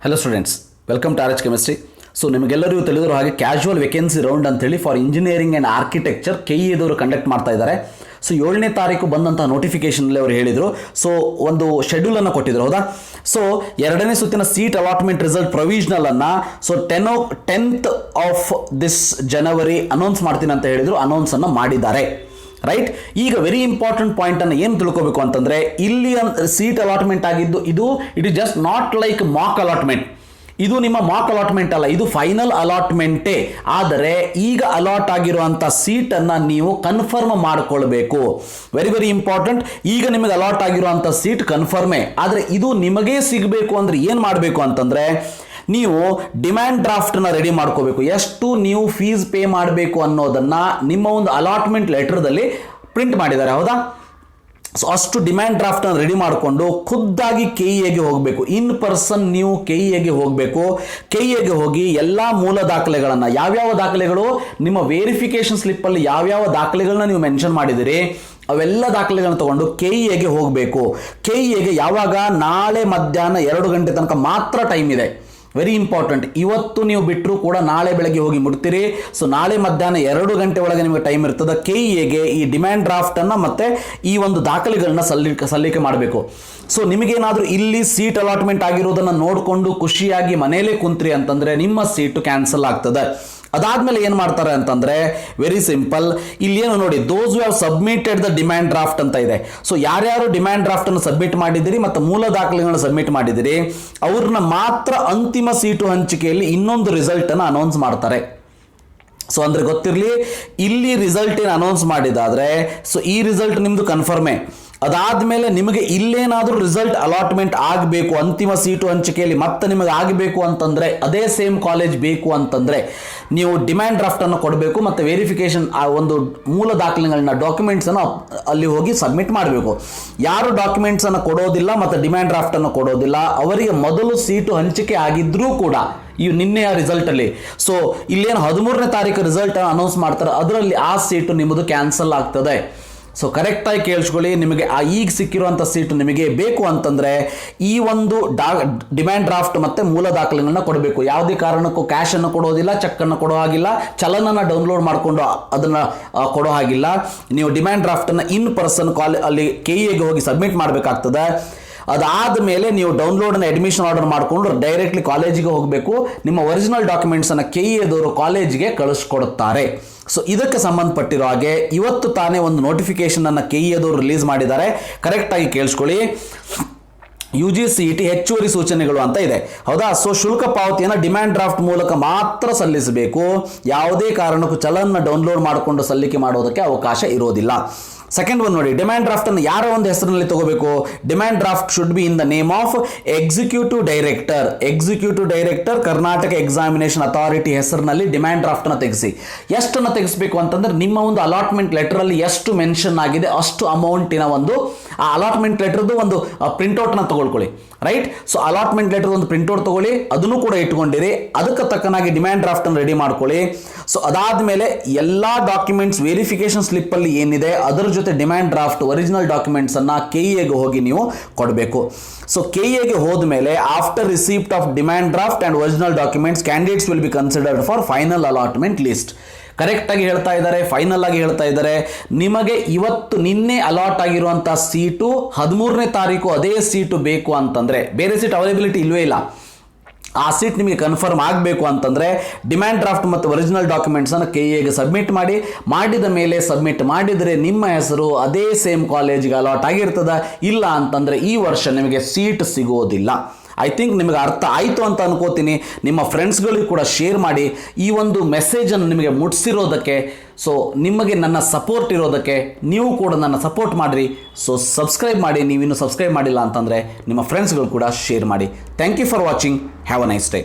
Hello students, welcome to RH chemistry. So ನಿಮಗೆಲ್ಲರಿಗೂ ತಿಳಿದಿರೋ ಹಾಗೆ ಕ್ಯಾಶುವಲ್ ವೇಕೆನ್ಸಿ ರೌಂಡ್ ಅಂತೇಳಿ for engineering and architecture KE conduct ಮಾಡ್ತಾ ಇದ್ದಾರೆ. ಸೊ 7ನೇ ತಾರೀಕು ಬಂದಂಥ ನೋಟಿಫಿಕೇಷನಲ್ಲಿ ಅವರು ಹೇಳಿದರು. ಸೊ ಒಂದು ಶೆಡ್ಯೂಲನ್ನು ಕೊಟ್ಟಿದ್ರು, ಹೌದಾ? ಸೊ 2ನೇ ಸುತ್ತಿನ ಸೀಟ್ ಅಲಾಟ್ಮೆಂಟ್ ರಿಸಲ್ಟ್ ಪ್ರೊವಿಷನಲನ್ನು so 10th of this January announce ಮಾಡ್ತೀನಿ ಅಂತ ಹೇಳಿದರು. ಅನೌನ್ಸನ್ನು ಮಾಡಿದ್ದಾರೆ, ರೈಟ್? ಈಗ ವೆರಿ ಇಂಪಾರ್ಟೆಂಟ್ ಪಾಯಿಂಟನ್ನು ಏನು ತಿಳ್ಕೋಬೇಕು ಅಂತಂದರೆ, ಇಲ್ಲಿ ಸೀಟ್ ಅಲಾಟ್ಮೆಂಟ್ ಆಗಿದ್ದು it is just not like Mach allotment. ಇದು ನಿಮ್ಮ ಮಾಕ್ ಅಲಾಟ್ಮೆಂಟ್ ಅಲ್ಲ, ಇದು ಫೈನಲ್ ಅಲಾಟ್ಮೆಂಟೇ. ಆದರೆ ಈಗ ಅಲಾಟ್ ಆಗಿರುವಂಥ ಸೀಟನ್ನು ನೀವು ಕನ್ಫರ್ಮ್ ಮಾಡಿಕೊಳ್ಬೇಕು. Very very important. ಈಗ ನಿಮಗೆ ಅಲಾಟ್ ಆಗಿರುವಂಥ ಸೀಟ್ ಕನ್ಫರ್ಮೇ. ಆದರೆ ಇದು ನಿಮಗೇ ಸಿಗಬೇಕು ಅಂದರೆ ಏನು ಮಾಡಬೇಕು ಅಂತಂದರೆ, ನೀವು ಡಿಮ್ಯಾಂಡ್ ಡ್ರಾಫ್ಟನ್ನು ರೆಡಿ ಮಾಡ್ಕೋಬೇಕು. ಎಷ್ಟು ನೀವು ಫೀಸ್ ಪೇ ಮಾಡಬೇಕು ಅನ್ನೋದನ್ನು ನಿಮ್ಮ ಒಂದು ಅಲಾಟ್ಮೆಂಟ್ ಲೆಟರ್ದಲ್ಲಿ ಪ್ರಿಂಟ್ ಮಾಡಿದ್ದಾರೆ, ಹೌದಾ? ಸೊ ಅಷ್ಟು ಡಿಮ್ಯಾಂಡ್ ಡ್ರಾಫ್ಟನ್ನು ರೆಡಿ ಮಾಡಿಕೊಂಡು ಖುದ್ದಾಗಿ KEAಗೆ ಹೋಗಬೇಕು. ಇನ್ ಪರ್ಸನ್ ನೀವು KEAಗೆ ಹೋಗಬೇಕು. KEAಗೆ ಹೋಗಿ ಎಲ್ಲ ಮೂಲ ದಾಖಲೆಗಳನ್ನು, ಯಾವ್ಯಾವ ದಾಖಲೆಗಳು ನಿಮ್ಮ ವೇರಿಫಿಕೇಶನ್ ಸ್ಲಿಪ್ಪಲ್ಲಿ ಯಾವ್ಯಾವ ದಾಖಲೆಗಳನ್ನ ನೀವು ಮೆನ್ಷನ್ ಮಾಡಿದಿರಿ ಅವೆಲ್ಲ ದಾಖಲೆಗಳನ್ನ ತಗೊಂಡು KEAಗೆ ಹೋಗಬೇಕು. KEAಗೆ ಯಾವಾಗ? ನಾಳೆ ಮಧ್ಯಾಹ್ನ 2 ಗಂಟೆ ತನಕ ಮಾತ್ರ ಟೈಮ್ ಇದೆ. Very important. ಇವತ್ತು ನೀವು ಬಿಟ್ಟರು ಕೂಡ ನಾಳೆ ಬೆಳಗ್ಗೆ ಹೋಗಿ ಮುಟ್ತೀರಿ. ಸೊ ನಾಳೆ ಮಧ್ಯಾಹ್ನ 2 ಗಂಟೆ ಒಳಗೆ ನಿಮಗೆ ಟೈಮ್ ಇರ್ತದೆ. KEAಗೆ ಈ ಡಿಮ್ಯಾಂಡ್ ಡ್ರಾಫ್ಟನ್ನು ಮತ್ತು ಈ ಒಂದು ದಾಖಲೆಗಳನ್ನ ಸಲ್ಲಿಕೆ ಮಾಡಬೇಕು. ಸೊ ನಿಮಗೇನಾದರೂ ಇಲ್ಲಿ ಸೀಟ್ ಅಲಾಟ್ಮೆಂಟ್ ಆಗಿರೋದನ್ನು ನೋಡಿಕೊಂಡು ಖುಷಿಯಾಗಿ ಮನೆಯಲ್ಲೇ ಕುಂತ್ರಿ ಅಂತಂದರೆ ನಿಮ್ಮ ಸೀಟು ಕ್ಯಾನ್ಸಲ್ ಆಗ್ತದೆ. ಅದಾದ್ಮೇಲೆ ಏನು ಮಾಡ್ತಾರೆ ಅಂತಂದರೆ, ವೆರಿ ಸಿಂಪಲ್. ಇಲ್ಲಿ ಏನು ನೋಡಿ, those have submitted the demand draft ಅಂತ ಇದೆ. ಸೊ ಯಾರ್ಯಾರು ಡಿಮ್ಯಾಂಡ್ ಡ್ರಾಫ್ಟ್ ಅನ್ನು ಸಬ್ಮಿಟ್ ಮಾಡಿದಿರಿ ಮತ್ತು ಮೂಲ ದಾಖಲೆಗಳನ್ನು ಸಬ್ಮಿಟ್ ಮಾಡಿದಿರಿ ಅವ್ರನ್ನ ಮಾತ್ರ ಅಂತಿಮ ಸೀಟು ಹಂಚಿಕೆಯಲ್ಲಿ ಇನ್ನೊಂದು ರಿಸಲ್ಟ್ ಅನ್ನು ಅನೌನ್ಸ್ ಮಾಡ್ತಾರೆ. ಸೊ ಅಂದ್ರೆ ಗೊತ್ತಿರಲಿ, ಇಲ್ಲಿ ರಿಸಲ್ಟ್ ಏನು ಅನೌನ್ಸ್ ಮಾಡಿದಾದ್ರೆ ಸೊ ಈ ರಿಸಲ್ಟ್ ನಿಮ್ದು ಕನ್ಫರ್ಮೇ. ಅದಾದ್ಮೇಲೆ ನಿಮಗೆ ಇಲ್ಲೇನಾದರೂ ರಿಸಲ್ಟ್ ಅಲಾಟ್ಮೆಂಟ್ ಆಗಬೇಕು, ಅಂತಿಮ ಸೀಟು ಹಂಚಿಕೆಯಲ್ಲಿ ಮತ್ತೆ ನಿಮಗೆ ಆಗಬೇಕು ಅಂತಂದರೆ, ಅದೇ ಸೇಮ್ ಕಾಲೇಜ್ ಬೇಕು ಅಂತಂದರೆ ನೀವು ಡಿಮ್ಯಾಂಡ್ ಡ್ರಾಫ್ಟನ್ನು ಕೊಡಬೇಕು ಮತ್ತು ವೆರಿಫಿಕೇಷನ್ ಆ ಒಂದು ಮೂಲ ದಾಖಲೆಗಳನ್ನ, ಡಾಕ್ಯುಮೆಂಟ್ಸನ್ನು ಅಲ್ಲಿ ಹೋಗಿ ಸಬ್ಮಿಟ್ ಮಾಡಬೇಕು. ಯಾರು ಡಾಕ್ಯುಮೆಂಟ್ಸನ್ನು ಕೊಡೋದಿಲ್ಲ ಮತ್ತು ಡಿಮ್ಯಾಂಡ್ ಡ್ರಾಫ್ಟನ್ನು ಕೊಡೋದಿಲ್ಲ ಅವರಿಗೆ ಮೊದಲು ಸೀಟು ಹಂಚಿಕೆ ಆಗಿದ್ದರೂ ಕೂಡ ನಿನ್ನೆಯ ರಿಸಲ್ಟಲ್ಲಿ, ಸೊ ಇಲ್ಲೇನು 13ನೇ ತಾರೀಕು ರಿಸಲ್ಟ್ ಅನೌನ್ಸ್ ಮಾಡ್ತಾರೆ, ಅದರಲ್ಲಿ ಆ ಸೀಟು ನಿಮ್ಮದು ಕ್ಯಾನ್ಸಲ್ ಆಗ್ತದೆ. ಸೊ ಕರೆಕ್ಟಾಗಿ ಕೇಳಿಸ್ಕೊಳ್ಳಿ. ನಿಮಗೆ ಈಗ ಸಿಕ್ಕಿರುವಂಥ ಸೀಟು ನಿಮಗೆ ಬೇಕು ಅಂತಂದರೆ ಈ ಒಂದು ಡಿಮ್ಯಾಂಡ್ ಡ್ರಾಫ್ಟ್ ಮತ್ತು ಮೂಲ ದಾಖಲೆಗಳನ್ನ ಕೊಡಬೇಕು. ಯಾವುದೇ ಕಾರಣಕ್ಕೂ ಕ್ಯಾಶನ್ನು ಕೊಡೋದಿಲ್ಲ, ಚೆಕ್ಕನ್ನು ಕೊಡೋ ಹಾಗಿಲ್ಲ, ಚಲನನ್ನು ಡೌನ್ಲೋಡ್ ಮಾಡಿಕೊಂಡು ಅದನ್ನು ಕೊಡೋ ಹಾಗಿಲ್ಲ. ನೀವು ಡಿಮ್ಯಾಂಡ್ ಡ್ರಾಫ್ಟನ್ನು ಇನ್ ಪರ್ಸನ್ ಅಲ್ಲಿ KEAಗೆ ಹೋಗಿ ಸಬ್ಮಿಟ್ ಮಾಡಬೇಕಾಗ್ತದೆ. ಅದಾದ ಮೇಲೆ ನೀವು ಡೌನ್ಲೋಡನ್ನು ಅಡ್ಮಿಷನ್ ಆರ್ಡರ್ ಮಾಡಿಕೊಂಡು ಡೈರೆಕ್ಟ್ಲಿ ಕಾಲೇಜಿಗೆ ಹೋಗಬೇಕು. ನಿಮ್ಮ ಒರಿಜಿನಲ್ ಡಾಕ್ಯುಮೆಂಟ್ಸನ್ನು KEAದವರು ಕಾಲೇಜಿಗೆ ಕಳಿಸ್ಕೊಡುತ್ತಾರೆ. ಸೊ ಇದಕ್ಕೆ ಸಂಬಂಧಪಟ್ಟಿರೋ ಹಾಗೆ ಇವತ್ತು ತಾನೇ ಒಂದು ನೋಟಿಫಿಕೇಶನನ್ನು KEAದವರು ರಿಲೀಸ್ ಮಾಡಿದ್ದಾರೆ. ಕರೆಕ್ಟಾಗಿ ಕೇಳಿಸ್ಕೊಳ್ಳಿ. UGCET ಹೆಚ್ಚುವರಿ ಸೂಚನೆಗಳು ಅಂತ ಇದೆ, ಹೌದಾ? ಸೊ ಶುಲ್ಕ ಪಾವತಿಯನ್ನು ಡಿಮ್ಯಾಂಡ್ ಡ್ರಾಫ್ಟ್ ಮೂಲಕ ಮಾತ್ರ ಸಲ್ಲಿಸಬೇಕು. ಯಾವುದೇ ಕಾರಣಕ್ಕೂ ಚಲನ್ನ ಡೌನ್ಲೋಡ್ ಮಾಡಿಕೊಂಡು ಸಲ್ಲಿಕೆ ಮಾಡೋದಕ್ಕೆ ಅವಕಾಶ ಇರೋದಿಲ್ಲ. ಸೆಕೆಂಡ್ ಒನ್ ನೋಡಿ, ಡಿಮ್ಯಾಂಡ್ ಡ್ರಾಫ್ಟ್ ಅನ್ನು ಯಾರ ಒಂದು ಹೆಸರಿನಲ್ಲಿ ತಗೋಬೇಕು? Demand draft should be in the name of executive director Karnataka examination authority ಹೆಸರಿನಲ್ಲಿ ಡಿಮ್ಯಾಂಡ್ ಡ್ರಾಫ್ಟ್ ಅನ್ನು ತೆಗೆಸಿ. ಎಷ್ಟನ್ನು ತೆಗೆಸಬೇಕು ಅಂತಂದ್ರೆ, ನಿಮ್ಮ ಒಂದು ಅಲಾಟ್ಮೆಂಟ್ ಲೆಟರ್ ಅಲ್ಲಿ ಎಷ್ಟು ಮೆನ್ಷನ್ ಆಗಿದೆ ಅಷ್ಟು ಅಮೌಂಟಿನ ಒಂದು ಆ ಅಲಾಟ್ಮೆಂಟ್ ಲೆಟರ್ದು ಒಂದು ಪ್ರಿಂಟ್ಔಟ್ನ ತಗೊಳ್ಕೊಳ್ಳಿ, ರೈಟ್? ಸೊ ಅಲಾಟ್ಮೆಂಟ್ ಲೆಟರ್ ಒಂದು ಪ್ರಿಂಟ್ಔಟ್ ತಗೊಳ್ಳಿ, ಅದನ್ನು ಕೂಡ ಇಟ್ಕೊಂಡಿರಿ. ಅದಕ್ಕೆ ತಕ್ಕನಾಗಿ ಡಿಮ್ಯಾಂಡ್ ಡ್ರಾಫ್ಟ್ ಅನ್ನು ರೆಡಿ ಮಾಡ್ಕೊಳ್ಳಿ. ಸೊ ಅದಾದ್ಮೇಲೆ ಎಲ್ಲ ಡಾಕ್ಯುಮೆಂಟ್ಸ್ ವೆರಿಫಿಕೇಶನ್ ಸ್ಲಿಪ್ ಅಲ್ಲಿ ಏನಿದೆ ಅದರ ಜೊತೆ ಡಿಮ್ಯಾಂಡ್ ಡ್ರಾಫ್ಟ್ ಒರಿಜಿನಲ್ ಡಾಕ್ಯುಮೆಂಟ್ಸ್ ಅನ್ನ KEAಗೆ ಹೋಗಿ ನೀವು ಕೊಡಬೇಕು. ಸೊ KEAಗೆ ಹೋದ ಮೇಲೆ after receipt of demand draft and original documents candidates will be considered for final allotment list. ಕರೆಕ್ಟಾಗಿ ಹೇಳ್ತಾ ಇದ್ದಾರೆ, ಫೈನಲ್ ಆಗಿ ಹೇಳ್ತಾ ಇದ್ದಾರೆ. ನಿಮಗೆ ನಿನ್ನೆ ಅಲಾಟ್ ಆಗಿರುವಂಥ ಸೀಟು 13ನೇ ತಾರೀಕು ಅದೇ ಸೀಟು ಬೇಕು ಅಂತಂದರೆ, ಬೇರೆ ಸೀಟ್ ಅವೈಲಬಿಲಿಟಿ ಇಲ್ವೇ ಇಲ್ಲ, ಆ ಸೀಟ್ ನಿಮಗೆ ಕನ್ಫರ್ಮ್ ಆಗಬೇಕು ಅಂತಂದರೆ ಡಿಮ್ಯಾಂಡ್ ಡ್ರಾಫ್ಟ್ ಮತ್ತು ಒರಿಜಿನಲ್ ಡಾಕ್ಯುಮೆಂಟ್ಸನ್ನು KEAಗೆ ಸಬ್ಮಿಟ್ ಮಾಡಿದ ಮೇಲೆ ಸಬ್ಮಿಟ್ ಮಾಡಿದರೆ ನಿಮ್ಮ ಹೆಸರು ಅದೇ ಸೇಮ್ ಕಾಲೇಜಿಗೆ ಅಲಾಟ್ ಆಗಿರ್ತದೆ. ಇಲ್ಲ ಅಂತಂದರೆ ಈ ವರ್ಷ ನಿಮಗೆ ಸೀಟ್ ಸಿಗೋದಿಲ್ಲ. ಐ ಥಿಂಕ್ ನಿಮಗೆ ಅರ್ಥ ಆಯಿತು ಅಂತ ಅನ್ಕೋತೀನಿ. ನಿಮ್ಮ ಫ್ರೆಂಡ್ಸ್ಗಳಿಗೂ ಕೂಡ ಶೇರ್ ಮಾಡಿ. ಈ ಒಂದು ಮೆಸೇಜನ್ನು ನಿಮಗೆ ಮುಟ್ಟಿಸಿರೋದಕ್ಕೆ, ಸೊ ನಿಮಗೆ ನನ್ನ ಸಪೋರ್ಟ್ ಇರೋದಕ್ಕೆ ನೀವು ಕೂಡ ನನ್ನ ಸಪೋರ್ಟ್ ಮಾಡಿರಿ. ಸೊ ಸಬ್ಸ್ಕ್ರೈಬ್ ಮಾಡಿ, ನೀವಿನ್ನೂ ಸಬ್ಸ್ಕ್ರೈಬ್ ಮಾಡಿಲ್ಲ ಅಂತಂದರೆ ನಿಮ್ಮ ಫ್ರೆಂಡ್ಸ್ಗಳು ಕೂಡ ಶೇರ್ ಮಾಡಿ. Thank you for watching. Have a nice day.